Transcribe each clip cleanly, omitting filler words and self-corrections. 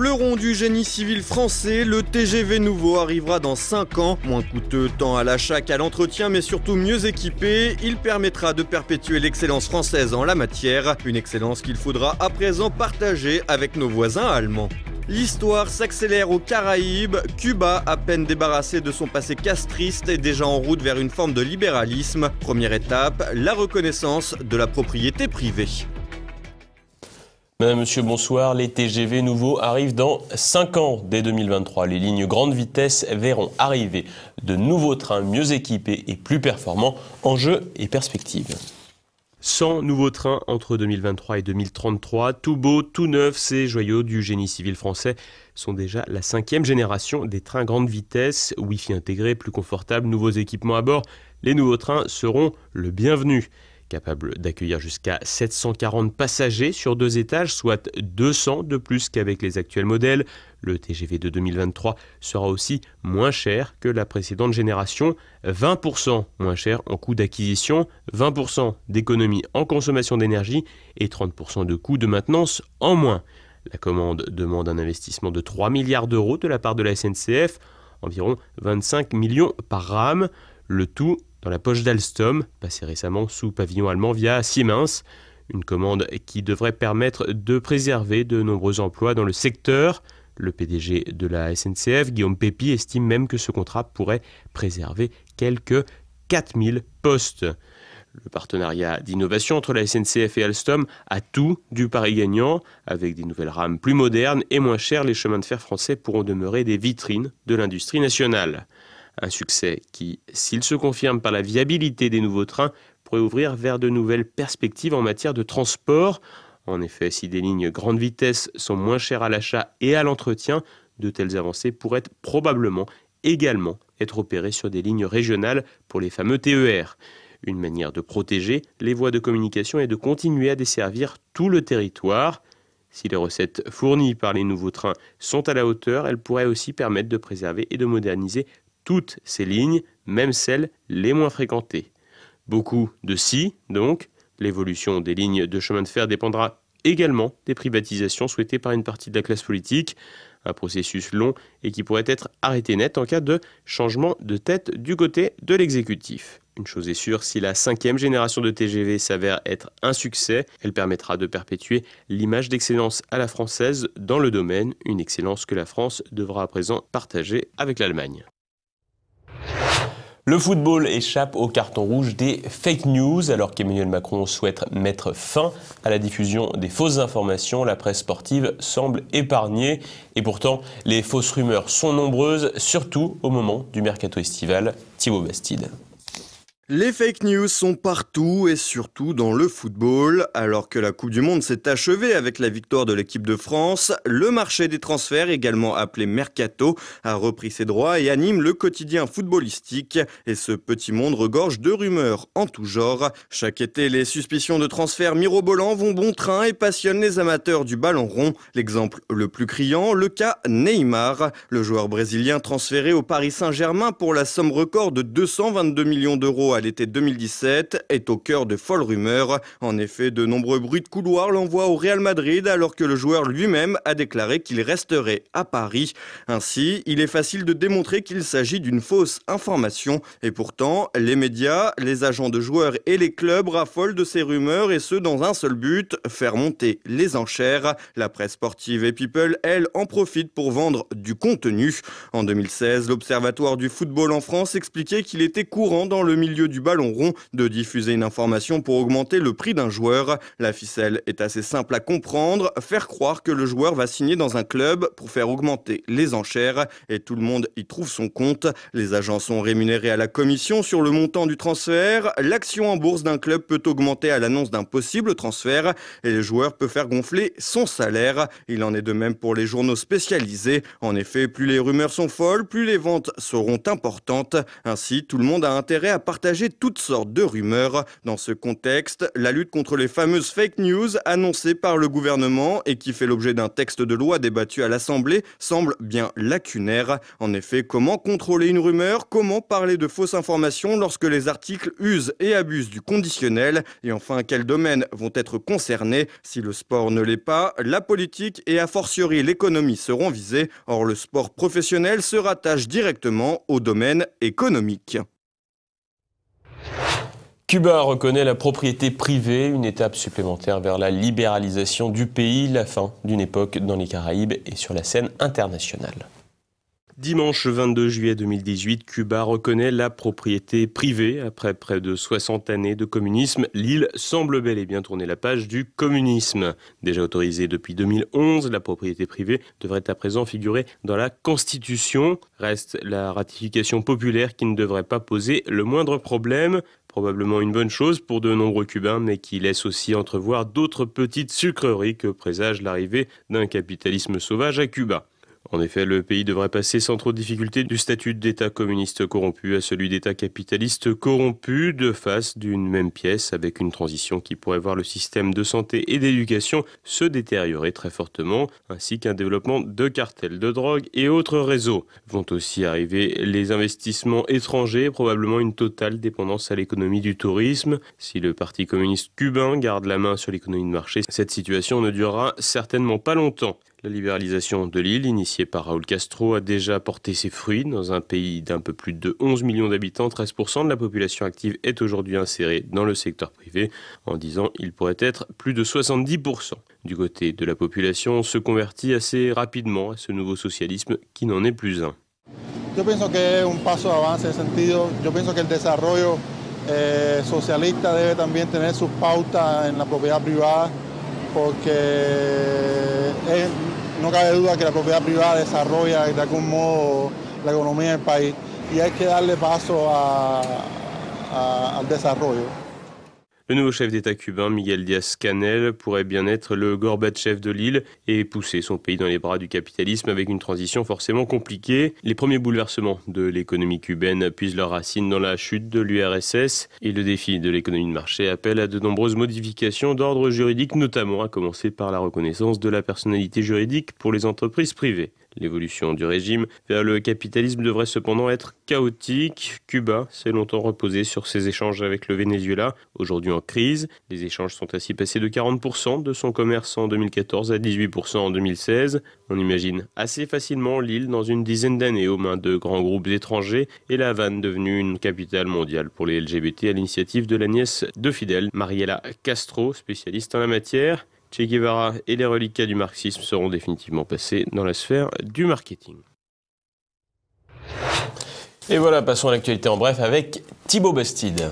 Fleuron du génie civil français, le TGV nouveau arrivera dans 5 ans. Moins coûteux tant à l'achat qu'à l'entretien, mais surtout mieux équipé. Il permettra de perpétuer l'excellence française en la matière. Une excellence qu'il faudra à présent partager avec nos voisins allemands. L'histoire s'accélère aux Caraïbes. Cuba, à peine débarrassé de son passé castriste, est déjà en route vers une forme de libéralisme. Première étape, la reconnaissance de la propriété privée. Madame, Monsieur, bonsoir. Les TGV nouveaux arrivent dans 5 ans. Dès 2023, les lignes grande vitesse verront arriver de nouveaux trains mieux équipés et plus performants. Enjeux et perspectives. 100 nouveaux trains entre 2023 et 2033. Tout beau, tout neuf, ces joyaux du génie civil français sont déjà la 5e génération des trains grande vitesse. Wi-Fi intégré, plus confortable, nouveaux équipements à bord. Les nouveaux trains seront le bienvenu. Capable d'accueillir jusqu'à 740 passagers sur 2 étages, soit 200 de plus qu'avec les actuels modèles. Le TGV de 2023 sera aussi moins cher que la précédente génération, 20% moins cher en coût d'acquisition, 20% d'économie en consommation d'énergie et 30% de coût de maintenance en moins. La commande demande un investissement de 3 milliards d'euros de la part de la SNCF, environ 25 millions par rame, le tout dans la poche d'Alstom, passé récemment sous pavillon allemand via Siemens. Une commande qui devrait permettre de préserver de nombreux emplois dans le secteur. Le PDG de la SNCF, Guillaume Pépi, estime même que ce contrat pourrait préserver quelques 4000 postes. Le partenariat d'innovation entre la SNCF et Alstom a tout du pari gagnant. Avec des nouvelles rames plus modernes et moins chères, les chemins de fer français pourront demeurer des vitrines de l'industrie nationale. Un succès qui, s'il se confirme par la viabilité des nouveaux trains, pourrait ouvrir vers de nouvelles perspectives en matière de transport. En effet, si des lignes grande vitesse sont moins chères à l'achat et à l'entretien, de telles avancées pourraient probablement également être opérées sur des lignes régionales pour les fameux TER. Une manière de protéger les voies de communication et de continuer à desservir tout le territoire. Si les recettes fournies par les nouveaux trains sont à la hauteur, elles pourraient aussi permettre de préserver et de moderniser toutes ces lignes, même celles les moins fréquentées. Beaucoup de si, donc. L'évolution des lignes de chemin de fer dépendra également des privatisations souhaitées par une partie de la classe politique. Un processus long et qui pourrait être arrêté net en cas de changement de tête du côté de l'exécutif. Une chose est sûre, si la 5e génération de TGV s'avère être un succès, elle permettra de perpétuer l'image d'excellence à la française dans le domaine, une excellence que la France devra à présent partager avec l'Allemagne. Le football échappe au carton rouge des fake news. Alors qu'Emmanuel Macron souhaite mettre fin à la diffusion des fausses informations, la presse sportive semble épargnée. Et pourtant, les fausses rumeurs sont nombreuses, surtout au moment du mercato estival. Thibaut Bastide. Les fake news sont partout et surtout dans le football. Alors que la Coupe du Monde s'est achevée avec la victoire de l'équipe de France, le marché des transferts, également appelé Mercato, a repris ses droits et anime le quotidien footballistique. Et ce petit monde regorge de rumeurs en tout genre. Chaque été, les suspicions de transferts mirobolants vont bon train et passionnent les amateurs du ballon rond. L'exemple le plus criant, le cas Neymar. Le joueur brésilien transféré au Paris Saint-Germain pour la somme record de 222 millions d'euros à l'été 2017 est au cœur de folles rumeurs. En effet, de nombreux bruits de couloir l'envoient au Real Madrid alors que le joueur lui-même a déclaré qu'il resterait à Paris. Ainsi, il est facile de démontrer qu'il s'agit d'une fausse information. Et pourtant, les médias, les agents de joueurs et les clubs raffolent de ces rumeurs et ce dans un seul but, faire monter les enchères. La presse sportive et People, elle, en profite pour vendre du contenu. En 2016, l'Observatoire du football en France expliquait qu'il était courant dans le milieu du ballon rond de diffuser une information pour augmenter le prix d'un joueur. La ficelle est assez simple à comprendre, faire croire que le joueur va signer dans un club pour faire augmenter les enchères et tout le monde y trouve son compte. Les agents sont rémunérés à la commission sur le montant du transfert. L'action en bourse d'un club peut augmenter à l'annonce d'un possible transfert et le joueur peut faire gonfler son salaire. Il en est de même pour les journaux spécialisés. En effet, plus les rumeurs sont folles, plus les ventes seront importantes. Ainsi, tout le monde a intérêt à partager partager toutes sortes de rumeurs. Dans ce contexte, la lutte contre les fameuses fake news annoncées par le gouvernement et qui fait l'objet d'un texte de loi débattu à l'Assemblée semble bien lacunaire. En effet, comment contrôler une rumeur? Comment parler de fausses informations lorsque les articles usent et abusent du conditionnel? Et enfin, quels domaines vont être concernés? Si le sport ne l'est pas, la politique et a fortiori l'économie seront visés. Or, le sport professionnel se rattache directement au domaine économique. Cuba reconnaît la propriété privée, une étape supplémentaire vers la libéralisation du pays, la fin d'une époque dans les Caraïbes et sur la scène internationale. Dimanche 22 juillet 2018, Cuba reconnaît la propriété privée. Après près de 60 années de communisme, l'île semble bel et bien tourner la page du communisme. Déjà autorisée depuis 2011, la propriété privée devrait à présent figurer dans la Constitution. Reste la ratification populaire qui ne devrait pas poser le moindre problème. Probablement une bonne chose pour de nombreux Cubains, mais qui laisse aussi entrevoir d'autres petites sucreries que présage l'arrivée d'un capitalisme sauvage à Cuba. En effet, le pays devrait passer sans trop de difficulté du statut d'État communiste corrompu à celui d'État capitaliste corrompu, de face d'une même pièce, avec une transition qui pourrait voir le système de santé et d'éducation se détériorer très fortement, ainsi qu'un développement de cartels de drogue et autres réseaux. Vont aussi arriver les investissements étrangers, probablement une totale dépendance à l'économie du tourisme. Si le Parti communiste cubain garde la main sur l'économie de marché, cette situation ne durera certainement pas longtemps. La libéralisation de l'île, initiée par Raúl Castro, a déjà porté ses fruits. Dans un pays d'un peu plus de 11 millions d'habitants, 13% de la population active est aujourd'hui insérée dans le secteur privé. En 10 ans, il pourrait être plus de 70%. Du côté de la population, on se convertit assez rapidement à ce nouveau socialisme qui n'en est plus un. Yo pienso que es un paso de avance en ese sentido. Yo pienso que el desarrollo socialista debe también tener sus pautas en la propiedad privada, porque no cabe duda que la propiedad privada desarrolla de algún modo la economía del país y hay que darle paso al desarrollo. Le nouveau chef d'État cubain, Miguel Díaz-Canel, pourrait bien être le Gorbatchev de l'île et pousser son pays dans les bras du capitalisme avec une transition forcément compliquée. Les premiers bouleversements de l'économie cubaine puisent leurs racines dans la chute de l'URSS et le défi de l'économie de marché appelle à de nombreuses modifications d'ordre juridique, notamment à commencer par la reconnaissance de la personnalité juridique pour les entreprises privées. L'évolution du régime vers le capitalisme devrait cependant être chaotique. Cuba s'est longtemps reposé sur ses échanges avec le Venezuela, aujourd'hui en crise. Les échanges sont ainsi passés de 40% de son commerce en 2014 à 18% en 2016. On imagine assez facilement l'île dans une dizaine d'années aux mains de grands groupes étrangers et la Havane devenue une capitale mondiale pour les LGBT à l'initiative de la nièce de Fidel, Mariela Castro, spécialiste en la matière. Che Guevara et les reliquats du marxisme seront définitivement passés dans la sphère du marketing. Et voilà, passons à l'actualité en bref avec Thibaut Bastide.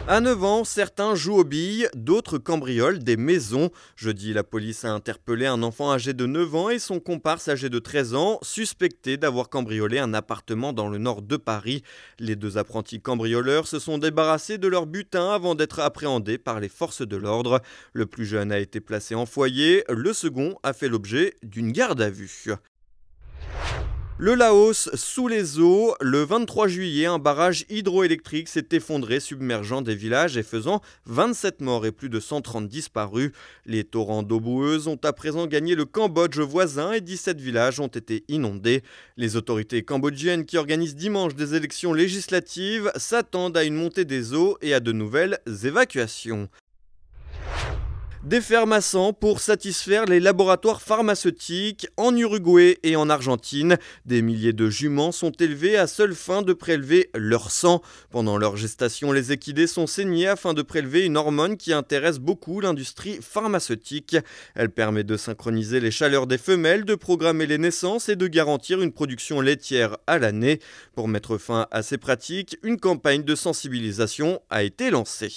À 9 ans, certains jouent aux billes, d'autres cambriolent des maisons. Jeudi, la police a interpellé un enfant âgé de 9 ans et son comparse âgé de 13 ans, suspectés d'avoir cambriolé un appartement dans le nord de Paris. Les deux apprentis cambrioleurs se sont débarrassés de leur butin avant d'être appréhendés par les forces de l'ordre. Le plus jeune a été placé en foyer, le second a fait l'objet d'une garde à vue. Le Laos sous les eaux, le 23 juillet, un barrage hydroélectrique s'est effondré, submergeant des villages et faisant 27 morts et plus de 130 disparus. Les torrents d'eau boueuse ont à présent gagné le Cambodge voisin et 17 villages ont été inondés. Les autorités cambodgiennes qui organisent dimanche des élections législatives s'attendent à une montée des eaux et à de nouvelles évacuations. Des fermes à sang pour satisfaire les laboratoires pharmaceutiques en Uruguay et en Argentine. Des milliers de juments sont élevés à seule fin de prélever leur sang. Pendant leur gestation, les équidés sont saignés afin de prélever une hormone qui intéresse beaucoup l'industrie pharmaceutique. Elle permet de synchroniser les chaleurs des femelles, de programmer les naissances et de garantir une production laitière à l'année. Pour mettre fin à ces pratiques, une campagne de sensibilisation a été lancée.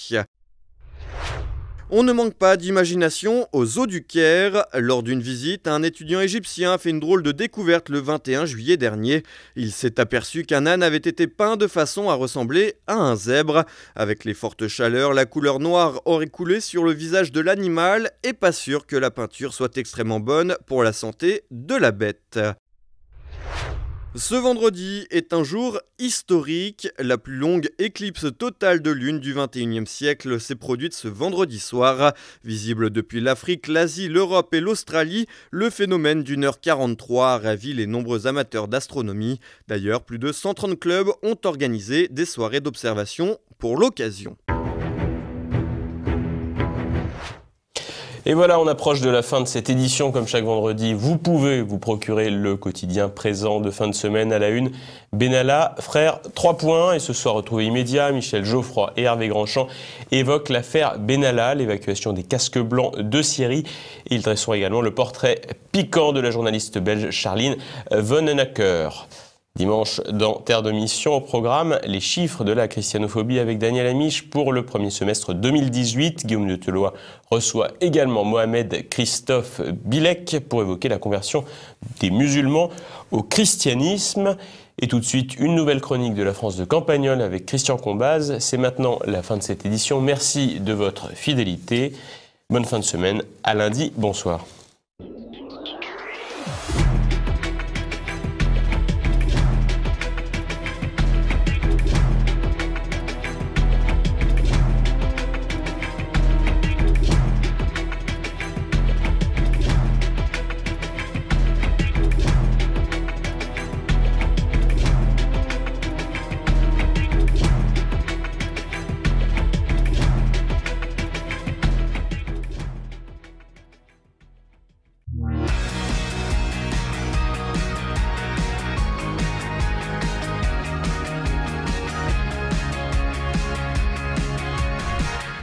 On ne manque pas d'imagination aux eaux du Caire. Lors d'une visite, un étudiant égyptien a fait une drôle de découverte le 21 juillet dernier. Il s'est aperçu qu'un âne avait été peint de façon à ressembler à un zèbre. Avec les fortes chaleurs, la couleur noire aurait coulé sur le visage de l'animal et pas sûr que la peinture soit extrêmement bonne pour la santé de la bête. Ce vendredi est un jour historique. La plus longue éclipse totale de lune du 21e siècle s'est produite ce vendredi soir. Visible depuis l'Afrique, l'Asie, l'Europe et l'Australie, le phénomène d'1h43 a ravi les nombreux amateurs d'astronomie. D'ailleurs, plus de 130 clubs ont organisé des soirées d'observation pour l'occasion. Et voilà, on approche de la fin de cette édition. Comme chaque vendredi, vous pouvez vous procurer le quotidien présent de fin de semaine à la une. Benalla, frère, 3 points. Et ce soir, retrouvé immédiat, Michel Geoffroy et Hervé Grandchamp évoquent l'affaire Benalla, l'évacuation des casques blancs de Syrie. Et ils dresseront également le portrait piquant de la journaliste belge Charline Vonnenacker. Dimanche, dans Terre de Mission, au programme, les chiffres de la christianophobie avec Daniel Amiche pour le premier semestre 2018. Guillaume de Teloy reçoit également Mohamed Christophe Bilek pour évoquer la conversion des musulmans au christianisme. Et tout de suite, une nouvelle chronique de la France de Campagnol avec Christian Combaz. C'est maintenant la fin de cette édition. Merci de votre fidélité. Bonne fin de semaine. À lundi. Bonsoir.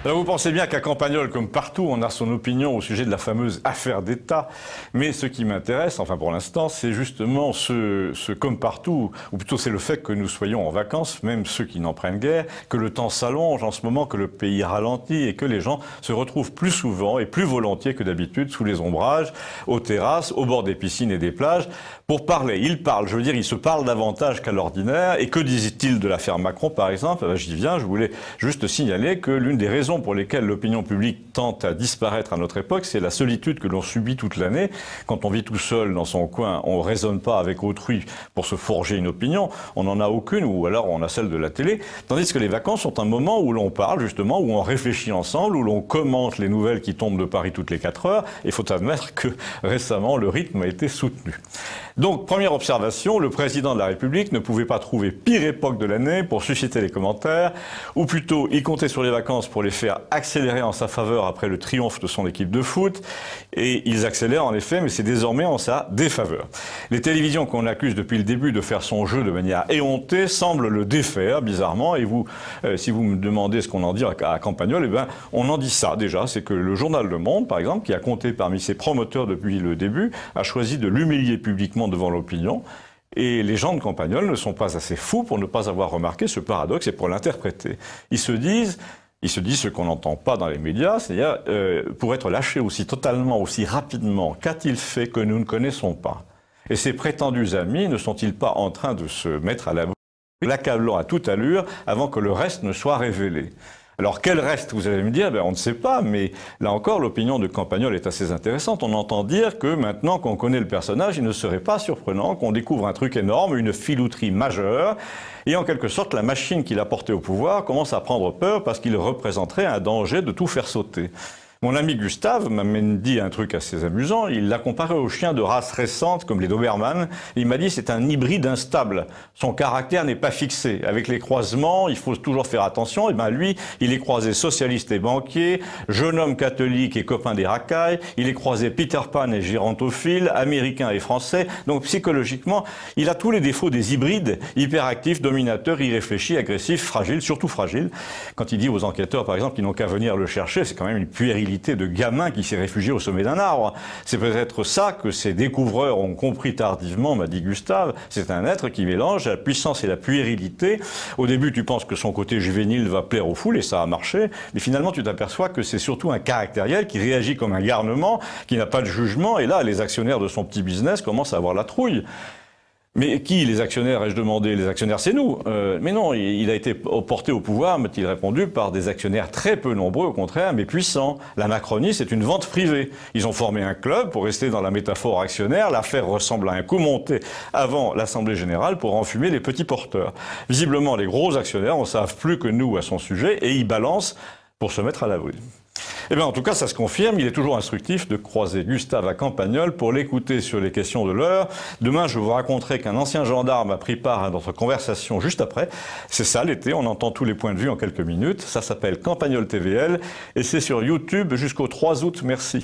Alors vous pensez bien qu'à Campagnol, comme partout, on a son opinion au sujet de la fameuse affaire d'État. Mais ce qui m'intéresse, enfin pour l'instant, c'est justement ce comme partout, ou plutôt c'est le fait que nous soyons en vacances, même ceux qui n'en prennent guère, que le temps s'allonge en ce moment, que le pays ralentit et que les gens se retrouvent plus souvent et plus volontiers que d'habitude sous les ombrages, aux terrasses, au bord des piscines et des plages, pour parler. Ils parlent, je veux dire, ils se parlent davantage qu'à l'ordinaire. Et que disent-ils de l'affaire Macron, par exemple? J'y viens, je voulais juste signaler que l'une des raisons pour lesquelles l'opinion publique tente à disparaître à notre époque, c'est la solitude que l'on subit toute l'année. Quand on vit tout seul dans son coin, on ne raisonne pas avec autrui pour se forger une opinion. On n'en a aucune, ou alors on a celle de la télé. Tandis que les vacances sont un moment où l'on parle, justement, où on réfléchit ensemble, où l'on commente les nouvelles qui tombent de Paris toutes les 4 heures. Il faut admettre que récemment, le rythme a été soutenu. Donc, première observation, le président de la République ne pouvait pas trouver pire époque de l'année pour susciter les commentaires, ou plutôt, il comptait sur les vacances pour les faire accélérer en sa faveur après le triomphe de son équipe de foot, et ils accélèrent en effet, mais c'est désormais en sa défaveur. Les télévisions qu'on accuse depuis le début de faire son jeu de manière éhontée semblent le défaire, bizarrement, et vous, si vous me demandez ce qu'on en dit à Campagnol, eh ben, on en dit ça déjà, c'est que le journal Le Monde, par exemple, qui a compté parmi ses promoteurs depuis le début, a choisi de l'humilier publiquement devant l'opinion. Et les gens de Campagnol ne sont pas assez fous pour ne pas avoir remarqué ce paradoxe et pour l'interpréter. Ils se disent ce qu'on n'entend pas dans les médias, c'est-à-dire, pour être lâché aussi totalement, aussi rapidement, qu'a-t-il fait que nous ne connaissons pas? Et ces prétendus amis ne sont-ils pas en train de se mettre à l'abri, l'accablant à toute allure, avant que le reste ne soit révélé? Alors quel reste, vous allez me dire, on ne sait pas, mais là encore l'opinion de Campagnol est assez intéressante. On entend dire que maintenant qu'on connaît le personnage, il ne serait pas surprenant qu'on découvre un truc énorme, une filouterie majeure, et en quelque sorte la machine qu'il a portée au pouvoir commence à prendre peur parce qu'il représenterait un danger de tout faire sauter. Mon ami Gustave m'a même dit un truc assez amusant, il l'a comparé aux chiens de race récente comme les Doberman. Il m'a dit c'est un hybride instable, son caractère n'est pas fixé. Avec les croisements, il faut toujours faire attention. Et ben lui, il est croisé socialiste et banquier, jeune homme catholique et copain des racailles, il est croisé Peter Pan et gérontophile, américain et français. Donc psychologiquement, il a tous les défauts des hybrides, hyperactifs, dominateurs, irréfléchis, agressifs, fragiles, surtout fragiles. Quand il dit aux enquêteurs, par exemple, qu'ils n'ont qu'à venir le chercher, c'est quand même une puérilité de gamin qui s'est réfugié au sommet d'un arbre. C'est peut-être ça que ces découvreurs ont compris tardivement, m'a dit Gustave. C'est un être qui mélange la puissance et la puérilité. Au début, tu penses que son côté juvénile va plaire aux foules, et ça a marché. Mais finalement, tu t'aperçois que c'est surtout un caractériel qui réagit comme un garnement, qui n'a pas de jugement. Et là, les actionnaires de son petit business commencent à avoir la trouille. Mais qui, les actionnaires, ai-je demandé? Les actionnaires, c'est nous. Mais non, il a été porté au pouvoir, m'a-t-il répondu, par des actionnaires très peu nombreux, au contraire, mais puissants. La Macronie, c'est une vente privée. Ils ont formé un club, pour rester dans la métaphore actionnaire. L'affaire ressemble à un coup monté avant l'Assemblée générale pour enfumer les petits porteurs. Visiblement, les gros actionnaires en savent plus que nous à son sujet et ils balancent pour se mettre à l'abri. Eh bien, en tout cas, ça se confirme. Il est toujours instructif de croiser Gustave à Campagnol pour l'écouter sur les questions de l'heure. Demain, je vous raconterai qu'un ancien gendarme a pris part à notre conversation juste après. C'est ça, l'été, on entend tous les points de vue en quelques minutes. Ça s'appelle Campagnol TVL et c'est sur YouTube jusqu'au 3 août. Merci.